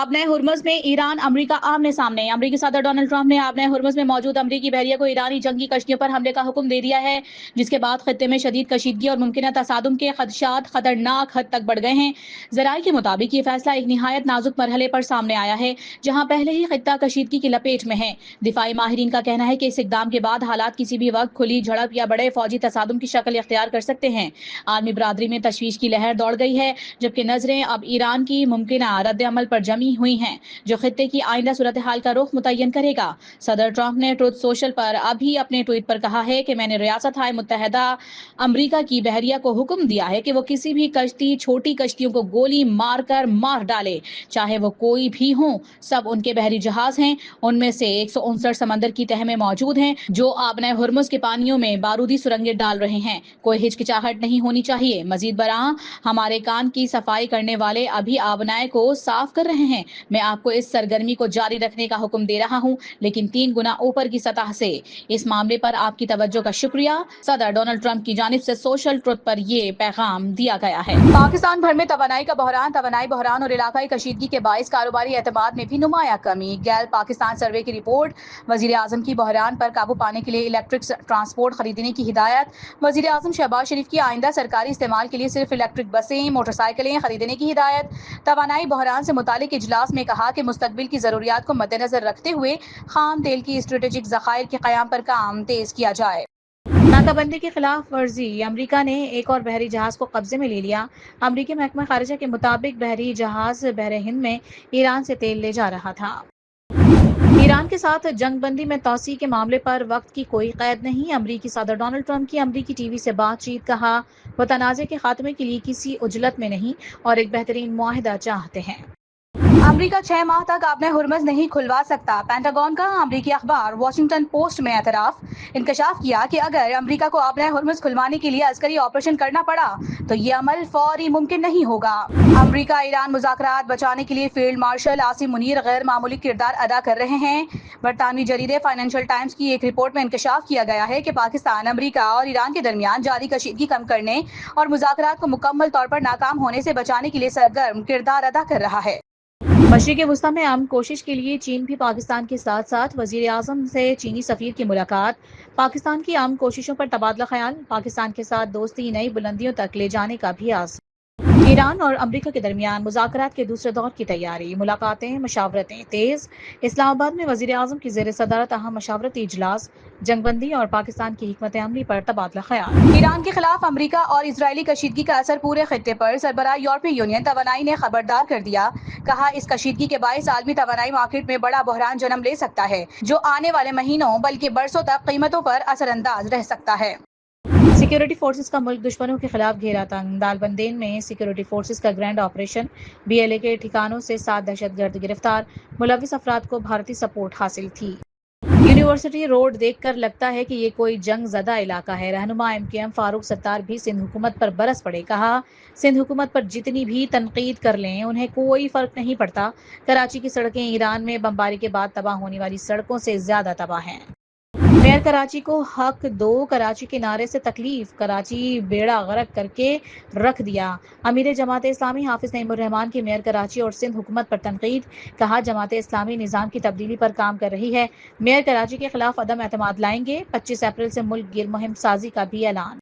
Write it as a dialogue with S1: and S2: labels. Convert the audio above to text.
S1: आबने Hormuz में Iran अमरीका आमने सामने। अमरीकी सदर डोनाल्ड ट्रंप ने आबने हुर्मुज़ में मौजूद अमरीकी बहरिया को ईरानी जंगी कश्तियों पर हमले का हुक्म दे दिया है, जिसके बाद खत्ते में शदीद कशीदगी और मुमकिन तसादुम के खदशात खतरनाक हद तक बढ़ गए हैं। ज़राए के मुताबिक ये फैसला एक निहायत नाजुक मरहले पर सामने आया है, जहाँ पहले ही खत्ता कशीदगी की लपेट में है। दिफाई माहिरीन का कहना है कि इस इकदाम के बाद हालात किसी भी वक्त खुली झड़प या बड़े फौजी तसादुम की शक्ल इख्तियार कर सकते हैं। आलमी बरादरी में तशवीश की लहर दौड़ गई है, जबकि नजरें अब ईरान की मुमकिना रद्द अमल पर जमी हुई हैं, जो खित्ते की आइंदा सूरत हाल का रुख मुतय्यन करेगा। सदर ट्रंप ने ट्रुथ सोशल पर अभी अपने ट्वीट पर कहा है कि मैंने रियासत हाय मुत्तहदा अमरीका की बहरिया को हुक्म दिया है कि वो किसी भी कश्ती, छोटी कश्तियों को गोली मारकर मार डाले, चाहे वो कोई भी हो। सब उनके बहरी जहाज हैं, उनमें से 159 समंदर की तह में मौजूद हैं, जो आबने हुर्मुज़ के पानियों में बारूदी सुरंगें डाल रहे हैं। कोई हिचकिचाहट नहीं होनी चाहिए। मजीद बरां, हमारे कान की सफाई करने वाले अभी आबनाए को साफ कर रहे हैं। मैं आपको इस सरगर्मी को जारी रखने का हुक्म दे रहा हूं, लेकिन 3 गुना ऊपर की सतह से। इस मामले पर आपकी तवज्जो का शुक्रिया। सदर डोनाल्ड ट्रंप की जानिब से सोशल ट्रुथ पर ये पैगाम दिया गया है। पाकिस्तान भर में तवानाई का बहरान, तवानाई बहरान और इलाकाई कशीदगी के बाइस कारोबारी एतमाद में भी नुमाया कमी। गैल पाकिस्तान सर्वे की रिपोर्ट। वजीर आजम की बहरान पर काबू पाने के लिए इलेक्ट्रिक ट्रांसपोर्ट खरीदने की हिदायत। वजीर आजम शहबाज शरीफ की आइंदा सरकारी इस्तेमाल के लिए सिर्फ इलेक्ट्रिक बसें, मोटरसाइकिलें खरीदने की हिदायत। तवानाई बहरान से मुतालिक इजलास में कहा कि मुस्तकबिल की जरूरियात को मद्देनजर रखते हुए खाम तेल की स्ट्रेटेजिक जखायर के क़याम पर काम तेज किया जाए। नाकाबंदी की खिलाफ वर्जी। अमरीका ने एक और बहरी जहाज को कब्जे में ले लिया। अमरीकी महकमा खारिजा के मुताबिक बहरी जहाज बहरे हिंद में ईरान से तेल ले जा रहा था। ईरान के साथ जंगबंदी में तोसी के मामले पर वक्त की कोई कैद नहीं। अमरीकी सदर डोनाल्ड ट्रंप की अमरीकी टीवी से बातचीत। कहा, वो तनाज़े के खात्मे के लिए किसी उजलत में नहीं और एक बेहतरीन मुआहिदा चाहते हैं। अमरीका 6 माह तक आपने हुर्मुज़ नहीं खुलवा सकता। पेंटागन का अमरीकी अखबार वॉशिंगटन पोस्ट में एतराफ इंकशाफ किया कि अगर अमरीका को आपने हुर्मुज़ खुलवाने के लिए अस्करी ऑपरेशन करना पड़ा तो ये अमल फौरी मुमकिन नहीं होगा। अमरीका ईरान मुज़ाकरात बचाने के लिए फील्ड मार्शल आसिम मुनीर गैर मामूली किरदार अदा कर रहे हैं। बरतानवी जरीदे फाइनेंशियल टाइम्स की एक रिपोर्ट में इंकशाफ किया गया है कि पाकिस्तान अमरीका और ईरान के दरमियान जारी कशीदगी कम करने और मुज़ाकरात को मुकम्मल तौर पर नाकाम होने से बचाने के लिए सरगर्म किरदार अदा कर रहा है। मशरिक़ वस्ता में अमन कोशिश के लिए चीन भी पाकिस्तान के साथ साथ। वज़ीर आज़म से चीनी सफ़ीर की मुलाकात। पाकिस्तान की अमन कोशिशों पर तबादला ख्याल। पाकिस्तान के साथ दोस्ती नई बुलंदियों तक ले जाने का भी आस। ईरान और अमरीका के दरमियान मुज़ाकरात के दूसरे दौर की तैयारी। मुलाकातें, मशावरतें तेज। इस्लामाबाद में वज़ीर आज़म की ज़ेर सदारत अहम मशावरती इजलास। जंगबंदी और पाकिस्तान की हिकमत अमली पर तबादला ख्याल। ईरान के खिलाफ अमरीका और इजरायली कशीदगी का असर पूरे खित्ते पर। सरबराह यूरोपीय यूनियन तवानाई ने खबरदार कर दिया। कहा, इस कशीदगी के बाइस आलमी तवानाई मार्केट में बड़ा बहरान जन्म ले सकता है, जो आने वाले महीनों बल्कि बरसों तक कीमतों पर असरअंदाज रह सकता है। सिक्योरिटी फोर्सेस का मुल्क दुश्मनों के खिलाफ घेरा तंग। दालबंदेन में सिक्योरिटी फोर्सेस का ग्रैंड ऑपरेशन। BLA के ठिकानों से 7 दहशतगर्द गिरफ्तार। मुलविस अफराद को भारतीय सपोर्ट हासिल थी। यूनिवर्सिटी रोड देखकर लगता है कि ये कोई जंग ज़दा इलाका है। रहनुमा MKM फारूक सत्तार भी सिंध हुकूमत पर बरस पड़े। कहा, सिंध हुकूमत पर जितनी भी तनकीद कर लें, उन्हें कोई फ़र्क नहीं पड़ता। कराची की सड़कें ईरान में बमबारी के बाद तबाह होने वाली सड़कों से ज़्यादा तबाह हैं। मेयर कराची को हक दो, कराची के नारे से तकलीफ। कराची बेड़ा गर्क करके रख दिया। अमीर जमात इस्लामी हाफिज नईमुर्रहमान की मेयर कराची और सिंध हुकूमत पर तनकीद। कहा, जमात इस्लामी निज़ाम की तब्दीली पर काम कर रही है। मेयर कराची के खिलाफ अदम एतमाद लाएंगे। 25 अप्रैल से मुल्क गिर मुहिम साजी का भी ऐलान।